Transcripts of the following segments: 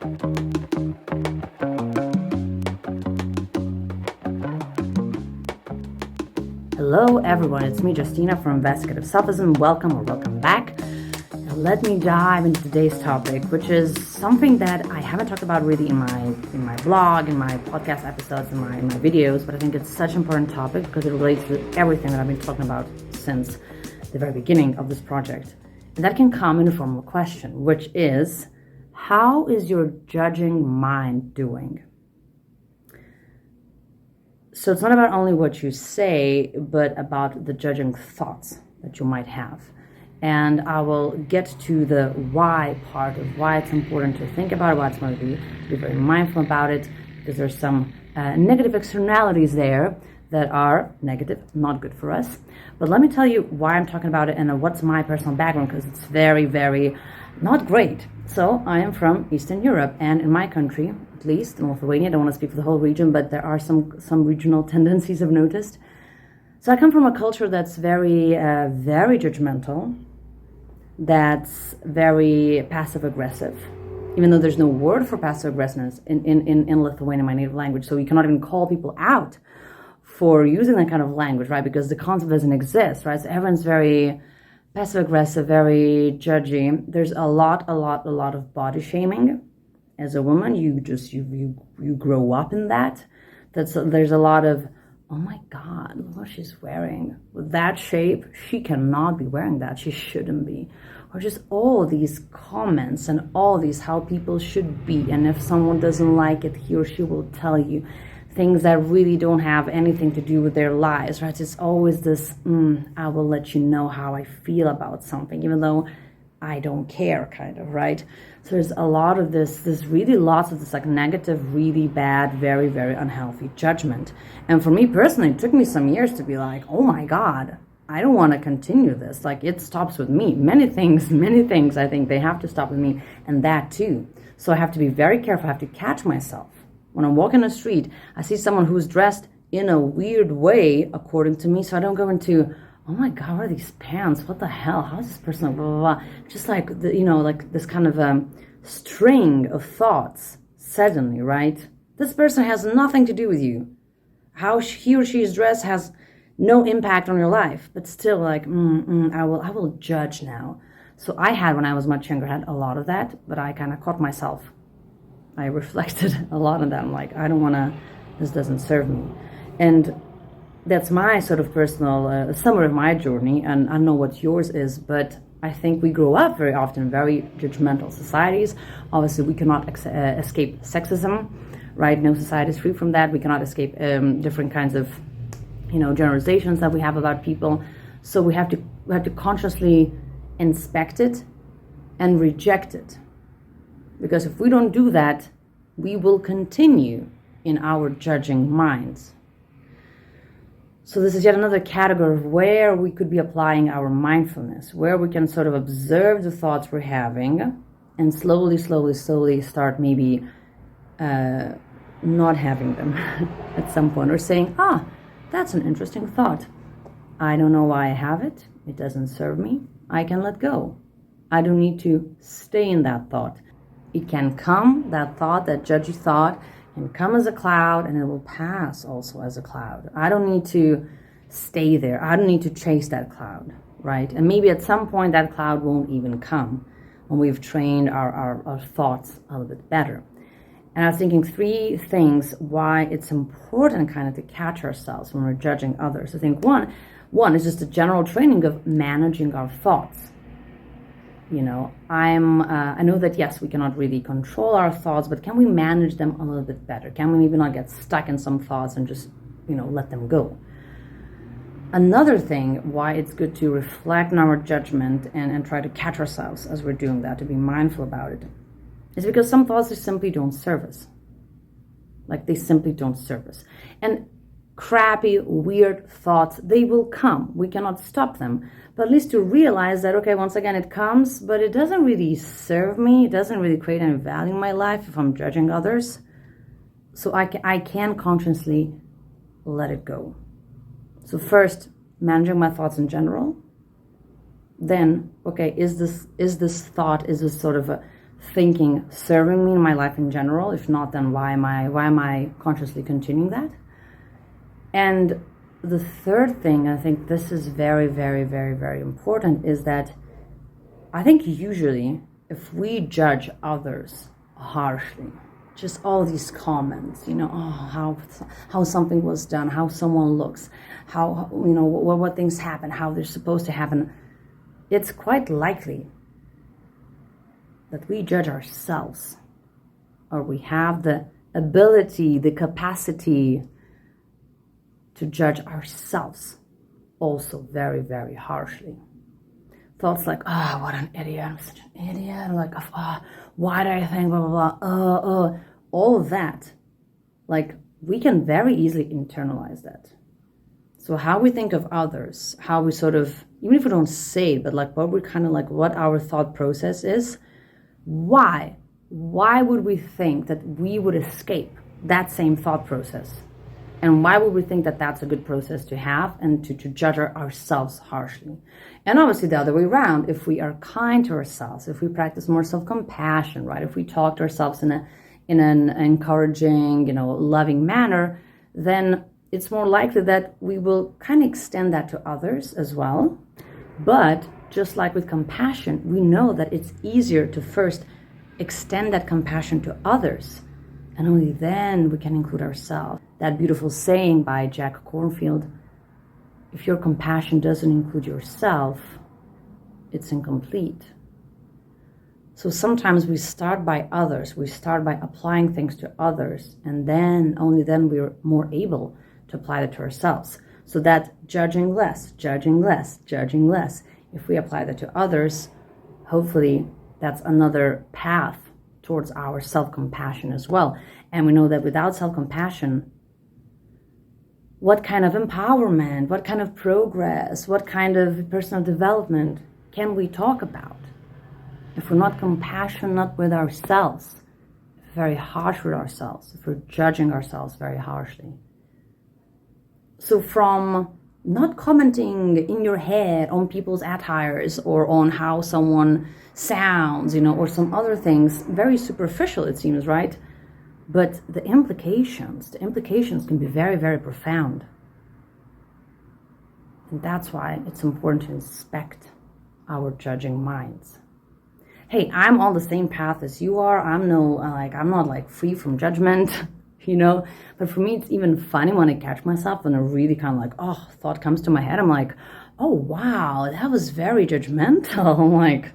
Hello everyone, it's me Justina from Investigative Sophism. Welcome back. Now let me dive into today's topic, which is something that I haven't talked about really in my blog, in my podcast episodes, in my videos, but I think it's such an important topic because it relates to everything that I've been talking about since the very beginning of this project. And that can come in the form of a question, which is, how is your judging mind doing? So it's not about only what you say, but about the judging thoughts that you might have. And I will get to the why part of why it's important to think about it, why it's important to be very mindful about it, because there's some negative externalities there that are negative, not good for us. But let me tell you why I'm talking about it and what's my personal background, because it's very, very not great. So I am from Eastern Europe, and in my country, at least in Lithuania, I don't want to speak for the whole region, but there are some regional tendencies I've noticed. So I come from a culture that's very, very judgmental, that's very passive-aggressive, even though there's no word for passive-aggressiveness in Lithuanian, my native language, so you cannot even call people out for using that kind of language, right? Because the concept doesn't exist, right? So everyone's very passive-aggressive, very judgy. There's a lot of body shaming. As a woman, you grow up in that. There's a lot of, oh my God, look what she's wearing. With that shape, she cannot be wearing that. She shouldn't be. Or just all these comments and all these how people should be. And if someone doesn't like it, he or she will tell you things that really don't have anything to do with their lives, right? It's always this, I will let you know how I feel about something, even though I don't care, kind of, right? So there's a lot of there's really lots of this like negative, really bad, very, very unhealthy judgment. And for me personally, it took me some years to be like, oh my God, I don't want to continue this. Like, it stops with me. Many things, I think they have to stop with me, and that too. So I have to be very careful. I have to catch myself. When I'm walking the street, I see someone who's dressed in a weird way, according to me, so I don't go into, oh my God, what are these pants? What the hell? How is this person? Blah, blah, blah. Just like, like this kind of string of thoughts suddenly, right? This person has nothing to do with you. How he or she is dressed has no impact on your life, but still like, I will judge now. So I had, when I was much younger, I had a lot of that, but I kind of caught myself. I reflected a lot on that. I'm like, I don't want to, this doesn't serve me. And that's my sort of personal summary of my journey, and I don't know what yours is, but I think we grow up very often in very judgmental societies. Obviously, we cannot escape sexism, right? No society is free from that. We cannot escape different kinds of, generalizations that we have about people. So we have to consciously inspect it and reject it. Because if we don't do that, we will continue in our judging minds. So this is yet another category of where we could be applying our mindfulness, where we can sort of observe the thoughts we're having and slowly start maybe not having them at some point, or saying, that's an interesting thought. I don't know why I have it. It doesn't serve me. I can let go. I don't need to stay in that thought. It can come, that thought, that judgy thought, can come as a cloud, and it will pass also as a cloud. I don't need to stay there. I don't need to chase that cloud, right? And maybe at some point that cloud won't even come when we've trained our thoughts a little bit better. And I was thinking 3 things why it's important kind of to catch ourselves when we're judging others. I think one is just a general training of managing our thoughts. I know that, yes, we cannot really control our thoughts, but can we manage them a little bit better? Can we maybe not get stuck in some thoughts and just, let them go? Another thing why it's good to reflect on our judgment and try to catch ourselves as we're doing that, to be mindful about it, is because some thoughts just simply don't serve us. Like, they simply don't serve us. And crappy, weird thoughts, they will come. We cannot stop them. But at least to realize that, okay, once again, it comes, but it doesn't really serve me. It doesn't really create any value in my life if I'm judging others. So I can consciously let it go. So first, managing my thoughts in general. Then, okay, is this thought, is this sort of a thinking serving me in my life in general? If not, then why am I consciously continuing that? And the third thing, I think this is very, very, very, very important, is that I think usually if we judge others harshly, just all these comments, how something was done, how someone looks, how, what things happen, how they're supposed to happen, it's quite likely that we judge ourselves, or we have the ability, the capacity to judge ourselves also very, very harshly. Thoughts like, what an idiot, I'm such an idiot, I'm like, why do I think, blah, blah, blah, all of that, like, we can very easily internalize that. So how we think of others, how we sort of, even if we don't say it, but like what we're kind of like, what our thought process is, why would we think that we would escape that same thought process? And why would we think that that's a good process to have and to judge ourselves harshly? And obviously the other way around, if we are kind to ourselves, if we practice more self-compassion, right? If we talk to ourselves in an encouraging, loving manner, then it's more likely that we will kind of extend that to others as well. But just like with compassion, we know that it's easier to first extend that compassion to others, and only then we can include ourselves. That beautiful saying by Jack Kornfield, if your compassion doesn't include yourself, it's incomplete. So sometimes we start by others, we start by applying things to others, and then, only then, we're more able to apply that to ourselves. So that judging less. If we apply that to others, hopefully that's another path towards our self-compassion as well. And we know that without self-compassion, what kind of empowerment, what kind of progress, what kind of personal development can we talk about if we're not compassionate with ourselves, very harsh with ourselves, if we're judging ourselves very harshly? So from not commenting in your head on people's attires or on how someone sounds, or some other things, very superficial it seems, right? But the implications can be very, very profound. And that's why it's important to inspect our judging minds. Hey, I'm on the same path as you are. I'm not free from judgment, but for me, it's even funny when I catch myself when a really kind of thought comes to my head. I'm like, oh, wow, that was very judgmental. I'm like,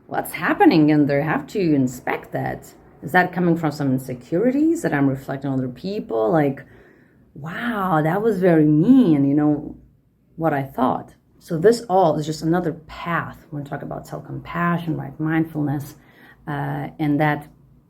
what's happening in there? I have to inspect that. Is that coming from some insecurities that I'm reflecting on other people? Like, wow, that was very mean, what I thought. So this all is just another path when we talk about self-compassion, right? Mindfulness, and that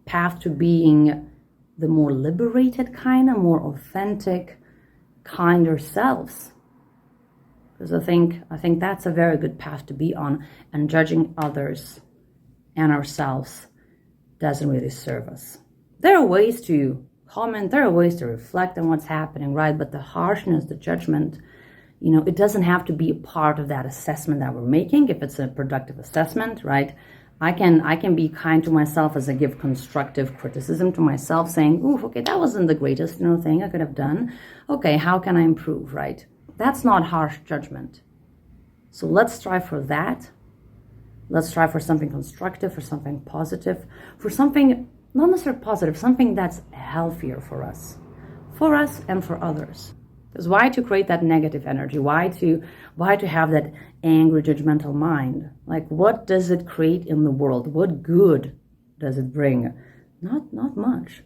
path to being the more liberated kind of, more authentic, kinder selves. Because I think that's a very good path to be on, and judging others and ourselves doesn't really serve us. There are ways to comment, there are ways to reflect on what's happening, right? But the harshness, the judgment, it doesn't have to be a part of that assessment that we're making. If it's a productive assessment, right? I can be kind to myself as I give constructive criticism to myself, saying, ooh, okay, that wasn't the greatest thing I could have done. Okay, how can I improve, right? That's not harsh judgment. So let's strive for that. Let's strive for something constructive, for something positive, for something not necessarily positive, something that's healthier for us and for others. Because why to create that negative energy? Why to have that angry, judgmental mind? Like, what does it create in the world? What good does it bring? Not much.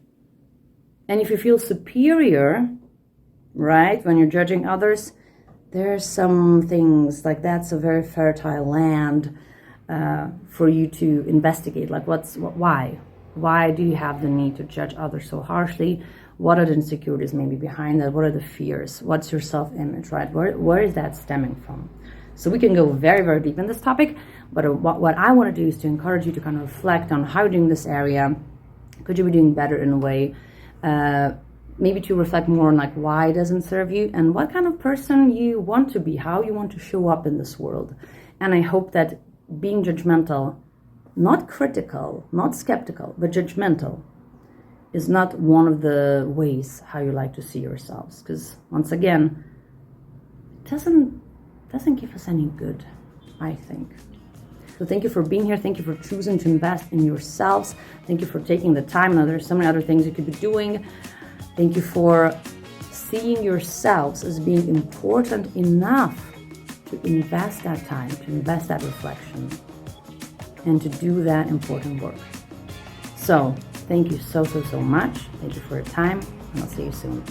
And if you feel superior, right, when you're judging others, there's some things like that's a very fertile land for you to investigate. Like, why? Why do you have the need to judge others so harshly? What are the insecurities maybe behind that? What are the fears? What's your self-image, right? Where is that stemming from? So we can go very, very deep in this topic, but what I want to do is to encourage you to kind of reflect on how you're doing this area. Could you be doing better in a way? Maybe to reflect more on why it doesn't serve you and what kind of person you want to be, how you want to show up in this world. And I hope that being judgmental not critical, not skeptical, but judgmental is not one of the ways how you like to see yourselves. Because once again, it doesn't give us any good, I think. So thank you for being here. Thank you for choosing to invest in yourselves. Thank you for taking the time. Now there's so many other things you could be doing. Thank you for seeing yourselves as being important enough to invest that time, to invest that reflection, and to do that important work. So thank you so much. Thank you for your time, and I'll see you soon.